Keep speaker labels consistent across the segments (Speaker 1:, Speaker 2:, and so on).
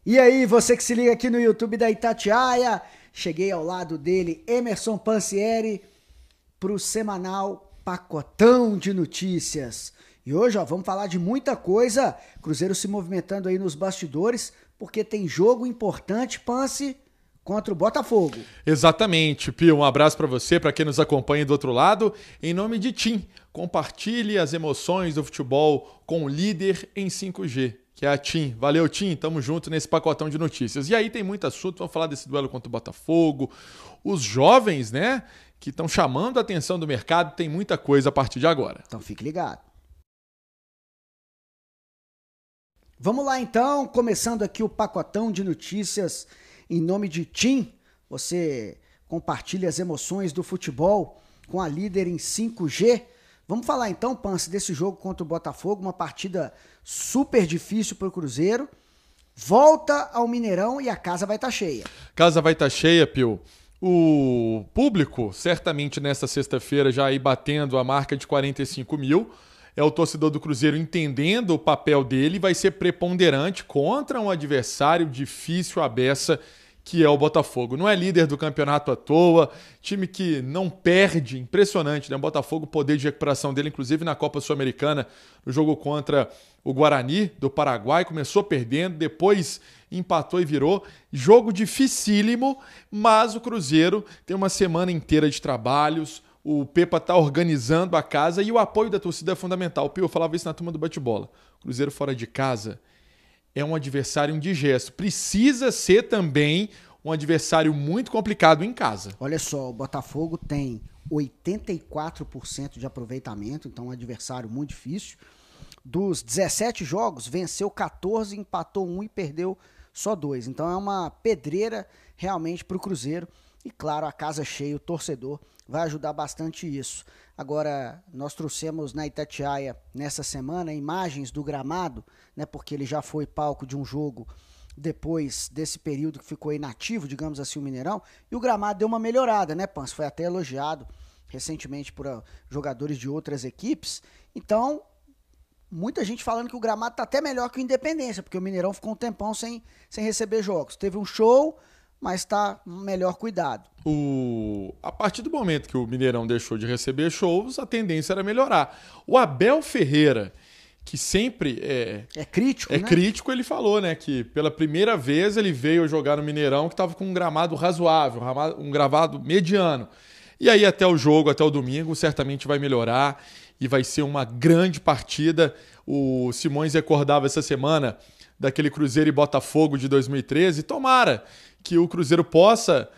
Speaker 1: E aí, você que se liga aqui no YouTube da Itatiaia, cheguei ao lado dele, Emerson Pansieri, para o semanal Pacotão de Notícias. E hoje, vamos falar de muita coisa, Cruzeiro se movimentando aí nos bastidores, porque tem jogo importante, Pansi, contra o Botafogo.
Speaker 2: Exatamente, Pio. Um abraço para você, para quem nos acompanha do outro lado. Em nome de TIM, compartilhe as emoções do futebol com o líder em 5G, que é a TIM. Valeu, TIM. Tamo junto nesse pacotão de notícias. E aí tem muito assunto, vamos falar desse duelo contra o Botafogo. Os jovens, né, que estão chamando a atenção do mercado, tem muita coisa a partir de agora.
Speaker 1: Então fique ligado. Vamos lá então, começando aqui o pacotão de notícias em nome de TIM. Você compartilha as emoções do futebol com a líder em 5G. Vamos falar então, Pance, desse jogo contra o Botafogo, uma partida super difícil para o Cruzeiro. Volta ao Mineirão e a casa vai estar cheia.
Speaker 2: Casa vai estar cheia, Pio. O público, certamente nesta sexta-feira, já aí batendo a marca de 45 mil. É o torcedor do Cruzeiro entendendo o papel dele, vai ser preponderante contra um adversário difícil à beça, que é o Botafogo. Não é líder do campeonato à toa, time que não perde, impressionante, né? O Botafogo, o poder de recuperação dele, inclusive na Copa Sul-Americana, no jogo contra o Guarani do Paraguai, começou perdendo, depois empatou e virou. Jogo dificílimo, mas o Cruzeiro tem uma semana inteira de trabalhos. O Pepa está organizando a casa e o apoio da torcida é fundamental. O Pio, eu falava isso na turma do bate-bola. Cruzeiro fora de casa é um adversário indigesto. Precisa ser também um adversário muito complicado em casa.
Speaker 1: Olha só, o Botafogo tem 84% de aproveitamento, então é um adversário muito difícil. Dos 17 jogos, venceu 14, empatou 1 e perdeu só 2. Então é uma pedreira realmente para o Cruzeiro. E claro, a casa cheia, o torcedor vai ajudar bastante isso. Agora, nós trouxemos na Itatiaia, nessa semana, imagens do gramado, né, porque ele já foi palco de um jogo depois desse período que ficou inativo, digamos assim, o Mineirão, e o gramado deu uma melhorada, né, Pans? Foi até elogiado recentemente por jogadores de outras equipes. Então, muita gente falando que o gramado está até melhor que o Independência, porque o Mineirão ficou um tempão sem receber jogos. Teve um show, mas está melhor cuidado.
Speaker 2: A partir do momento que o Mineirão deixou de receber shows, a tendência era melhorar. O Abel Ferreira, que sempre
Speaker 1: é crítico,
Speaker 2: né?
Speaker 1: Crítico,
Speaker 2: ele falou, né, que pela primeira vez ele veio jogar no Mineirão que estava com um gramado razoável, um gramado mediano. E aí até o jogo, até o domingo, certamente vai melhorar e vai ser uma grande partida. O Simões recordava essa semana daquele Cruzeiro e Botafogo de 2013. Tomara que o Cruzeiro possa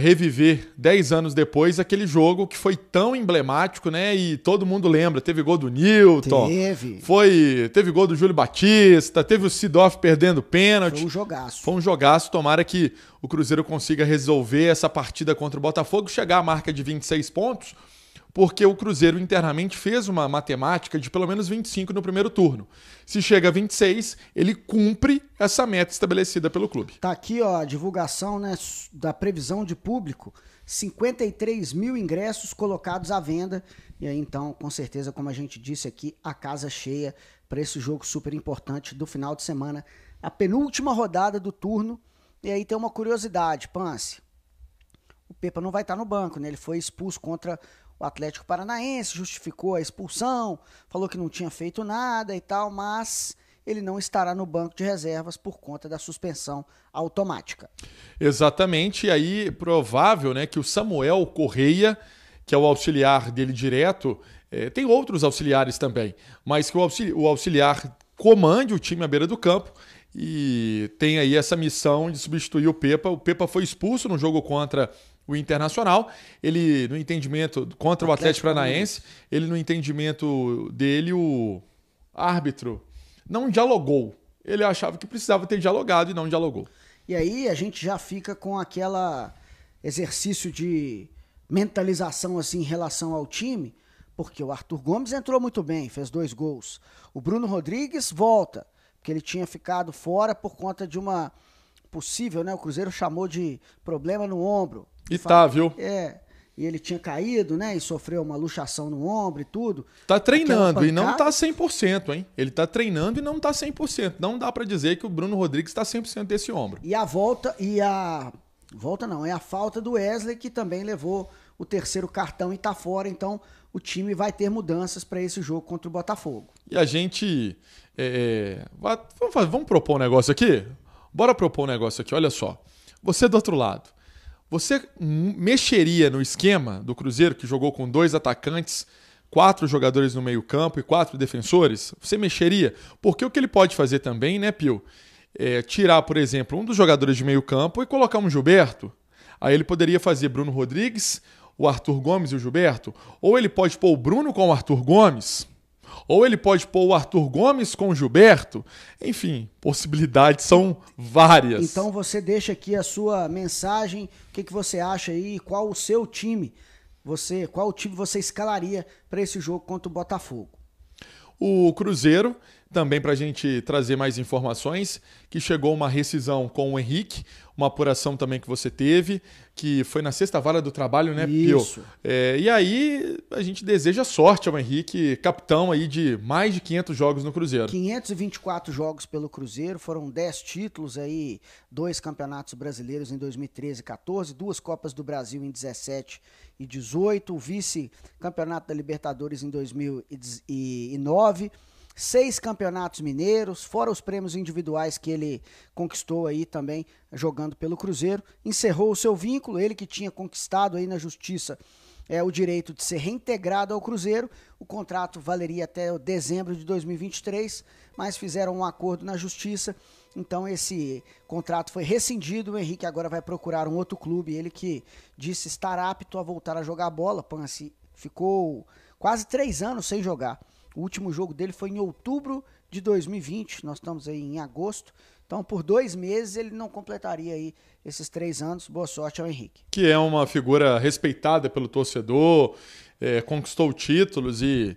Speaker 2: reviver 10 anos depois aquele jogo que foi tão emblemático, né? E todo mundo lembra. Teve gol do Nilton. Teve gol do Júlio Batista. Teve o Sidorf perdendo pênalti.
Speaker 1: Foi um jogaço.
Speaker 2: Foi um jogaço. Tomara que o Cruzeiro consiga resolver essa partida contra o Botafogo, chegar à marca de 26 pontos, porque o Cruzeiro internamente fez uma matemática de pelo menos 25 no primeiro turno. Se chega a 26, ele cumpre essa meta estabelecida pelo clube.
Speaker 1: Tá aqui, ó, a divulgação, né, da previsão de público, 53 mil ingressos colocados à venda, e aí então, com certeza, como a gente disse aqui, a casa cheia para esse jogo super importante do final de semana, a penúltima rodada do turno. E aí tem uma curiosidade, Pance, o Pepa não vai estar no banco, né, ele foi expulso contra o Atlético Paranaense, justificou a expulsão, falou que não tinha feito nada e tal, mas ele não estará no banco de reservas por conta da suspensão automática.
Speaker 2: Exatamente, e aí provável, né, que o Samuel Correia, que é o auxiliar dele direto, tem outros auxiliares também, mas que o auxiliar comande o time à beira do campo e tem aí essa missão de substituir o Pepa. O Pepa foi expulso no jogo contra o Internacional, ele no entendimento contra o Atlético Paranaense, ele no entendimento dele, o árbitro não dialogou. Ele achava que precisava ter dialogado e não dialogou.
Speaker 1: E aí a gente já fica com aquela exercício de mentalização assim em relação ao time, porque o Arthur Gomes entrou muito bem, fez 2 gols. O Bruno Rodrigues volta, porque ele tinha ficado fora por conta de uma possível, né? O Cruzeiro chamou de problema no ombro.
Speaker 2: E tá, viu?
Speaker 1: e ele tinha caído, né? E sofreu uma luxação no ombro e tudo.
Speaker 2: Tá treinando e não tá 100%, hein? Ele tá treinando e não tá 100%. Não dá para dizer que o Bruno Rodrigues tá 100% desse ombro.
Speaker 1: E a volta não, é a falta do Wesley, que também levou o terceiro cartão e tá fora, então o time vai ter mudanças para esse jogo contra o Botafogo.
Speaker 2: E a gente vamos propor um negócio aqui? Bora propor um negócio aqui, olha só. Você do outro lado, você mexeria no esquema do Cruzeiro, que jogou com 2 atacantes, 4 jogadores no meio campo e 4 defensores? Você mexeria? Porque o que ele pode fazer também, né, Pio? É tirar, por exemplo, um dos jogadores de meio campo e colocar um Gilberto. Aí ele poderia fazer Bruno Rodrigues, o Arthur Gomes e o Gilberto. Ou ele pode pôr o Bruno com o Arthur Gomes. Ou ele pode pôr o Arthur Gomes com o Gilberto. Enfim, possibilidades são várias.
Speaker 1: Então você deixa aqui a sua mensagem, o que você acha aí, qual o seu time, qual time você escalaria para esse jogo contra o Botafogo.
Speaker 2: O Cruzeiro, também para a gente trazer mais informações, que chegou uma rescisão com o Henrique, uma apuração também que você teve, que foi na sexta vara do trabalho, né, Pio?
Speaker 1: Isso.
Speaker 2: E aí a gente deseja sorte ao Henrique, capitão aí de mais de 500 jogos no Cruzeiro.
Speaker 1: 524 jogos pelo Cruzeiro, foram 10 títulos aí, 2 campeonatos brasileiros em 2013 e 14, 2 Copas do Brasil em 17 e 18, o vice-campeonato da Libertadores em 2009, 6 campeonatos mineiros, fora os prêmios individuais que ele conquistou aí também jogando pelo Cruzeiro. Encerrou o seu vínculo, ele que tinha conquistado aí na justiça o direito de ser reintegrado ao Cruzeiro. O contrato valeria até dezembro de 2023, mas fizeram um acordo na justiça, então esse contrato foi rescindido. O Henrique agora vai procurar um outro clube, ele que disse estar apto a voltar a jogar bola. Pance ficou quase 3 anos sem jogar. O último jogo dele foi em outubro de 2020, nós estamos aí em agosto, então por 2 meses ele não completaria aí esses 3 anos. Boa sorte ao Henrique.
Speaker 2: Que é uma figura respeitada pelo torcedor, conquistou títulos e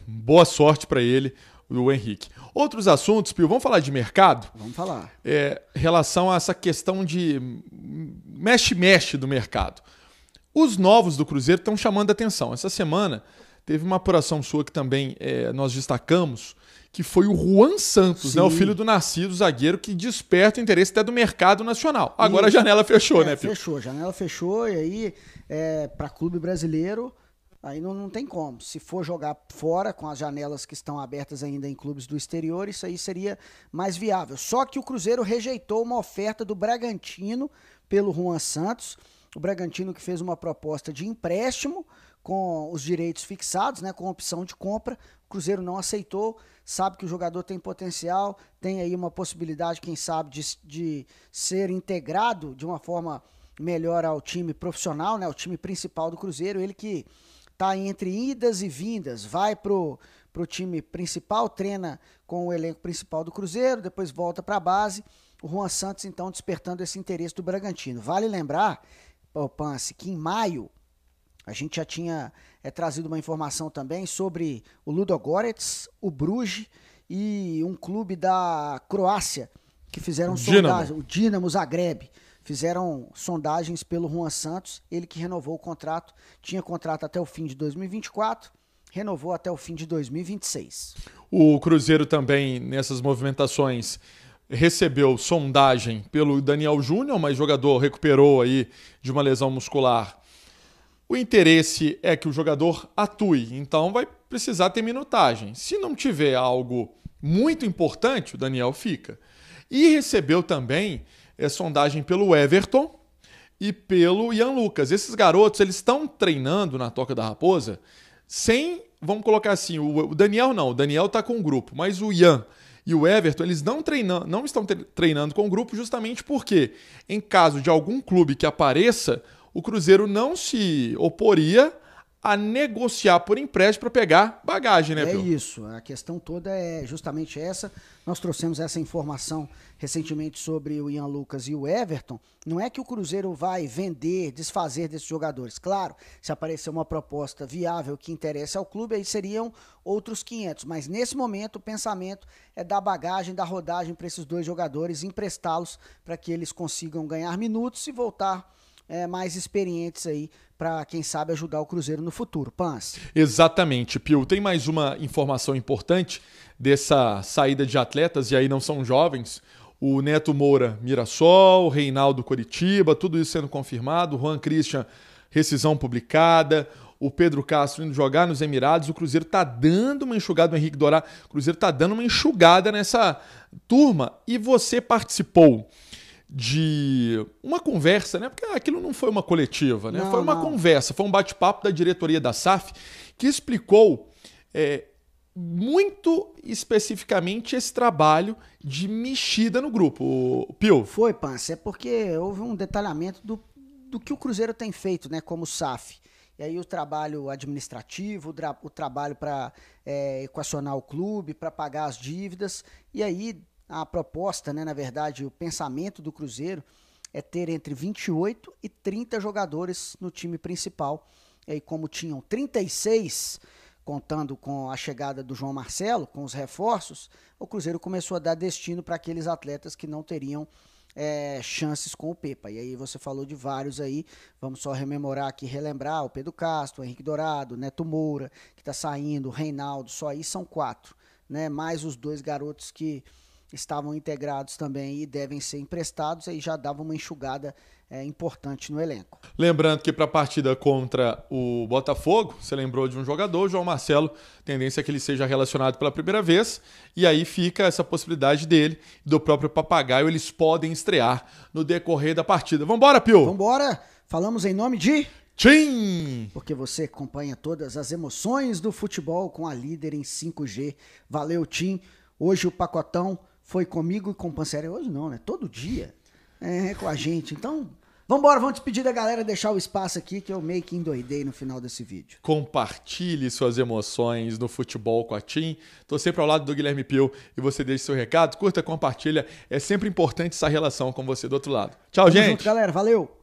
Speaker 2: boa sorte para ele, o Henrique. Outros assuntos, Pio, vamos falar de mercado?
Speaker 1: Vamos falar.
Speaker 2: Relação a essa questão de mexe-mexe do mercado. Os novos do Cruzeiro estão chamando a atenção. Essa semana teve uma apuração sua que também nós destacamos, que foi o Juan Santos, né, o filho do Narciso, zagueiro, que desperta o interesse até do mercado nacional. Agora a janela fechou, né, Pio?
Speaker 1: Fechou, a janela fechou, e aí, para clube brasileiro, aí não tem como. Se for jogar fora, com as janelas que estão abertas ainda em clubes do exterior, isso aí seria mais viável. Só que o Cruzeiro rejeitou uma oferta do Bragantino pelo Juan Santos. O Bragantino que fez uma proposta de empréstimo com os direitos fixados, né, com opção de compra. O Cruzeiro não aceitou, sabe que o jogador tem potencial, tem aí uma possibilidade, quem sabe, de ser integrado de uma forma melhor ao time profissional, né, ao time principal do Cruzeiro. Ele que está entre idas e vindas, vai pro time principal, treina com o elenco principal do Cruzeiro, depois volta para a base. O Juan Santos, então, despertando esse interesse do Bragantino. Vale lembrar, Pance, que em maio a gente já tinha trazido uma informação também sobre o Ludogorets, o Bruges e um clube da Croácia que fizeram sondagem, o Dinamo Zagreb, fizeram sondagens pelo Juan Santos, ele que renovou o contrato, tinha contrato até o fim de 2024, renovou até o fim de 2026.
Speaker 2: O Cruzeiro também, nessas movimentações, recebeu sondagem pelo Daniel Júnior, mas o jogador recuperou aí de uma lesão muscular. O interesse é que o jogador atue, então vai precisar ter minutagem. Se não tiver algo muito importante, o Daniel fica. E recebeu também sondagem pelo Everton e pelo Ian Lucas. Esses garotos, eles estão treinando na Toca da Raposa sem, vamos colocar assim, o Daniel não, o Daniel está com o grupo, mas o Ian e o Everton, eles não estão treinando com o grupo justamente porque, em caso de algum clube que apareça, o Cruzeiro não se oporia a negociar por empréstimo para pegar bagagem, né, Pio?
Speaker 1: É isso, a questão toda é justamente essa. Nós trouxemos essa informação recentemente sobre o Ian Lucas e o Everton. Não é que o Cruzeiro vai vender, desfazer desses jogadores. Claro, se aparecer uma proposta viável que interesse ao clube, aí seriam outros 500. Mas nesse momento o pensamento é dar bagagem, dar rodagem para esses 2 jogadores, emprestá-los para que eles consigam ganhar minutos e voltar mais experientes aí para, quem sabe, ajudar o Cruzeiro no futuro. Pans.
Speaker 2: Exatamente, Pio. Tem mais uma informação importante dessa saída de atletas, e aí não são jovens. O Neto Moura, Mirassol, o Reinaldo, Coritiba, tudo isso sendo confirmado. O Juan Christian, rescisão publicada. O Pedro Castro indo jogar nos Emirados. O Cruzeiro tá dando uma enxugada, o Henrique Dorá. O Cruzeiro tá dando uma enxugada nessa turma. E você participou de uma conversa, né? Porque aquilo não foi uma coletiva, né? Foi uma conversa, foi um bate-papo da diretoria da SAF que explicou muito especificamente esse trabalho de mexida no grupo. Pio.
Speaker 1: Foi, Pans, é porque houve um detalhamento do que o Cruzeiro tem feito, né, como SAF. E aí o trabalho administrativo, o trabalho para equacionar o clube, para pagar as dívidas. E aí a proposta, né, na verdade, o pensamento do Cruzeiro é ter entre 28 e 30 jogadores no time principal. E aí, como tinham 36, contando com a chegada do João Marcelo, com os reforços, o Cruzeiro começou a dar destino para aqueles atletas que não teriam chances com o Pepa. E aí você falou de vários aí, vamos só rememorar aqui, relembrar, o Pedro Castro, o Henrique Dourado, o Neto Moura, que está saindo, o Reinaldo, só aí são 4, né? Mais os 2 garotos que estavam integrados também e devem ser emprestados, aí já dava uma enxugada importante no elenco.
Speaker 2: Lembrando que para a partida contra o Botafogo, você lembrou de um jogador, João Marcelo, tendência é que ele seja relacionado pela primeira vez, e aí fica essa possibilidade dele e do próprio Papagaio, eles podem estrear no decorrer da partida. Vambora, Pio!
Speaker 1: Vambora! Falamos em nome de...
Speaker 2: TIM!
Speaker 1: Porque você acompanha todas as emoções do futebol com a líder em 5G. Valeu, TIM! Hoje o pacotão foi comigo e com o Pancelli. Hoje não, né? Todo dia com a gente. Então, vambora, vamos despedir da galera, deixar o espaço aqui que eu meio que endoidei no final desse vídeo.
Speaker 2: Compartilhe suas emoções no futebol com a TIM. Estou sempre ao lado do Guilherme Pio e você deixa seu recado, curta, compartilha. É sempre importante essa relação com você do outro lado. Tchau,
Speaker 1: Tamo
Speaker 2: gente!
Speaker 1: junto, galera. Valeu!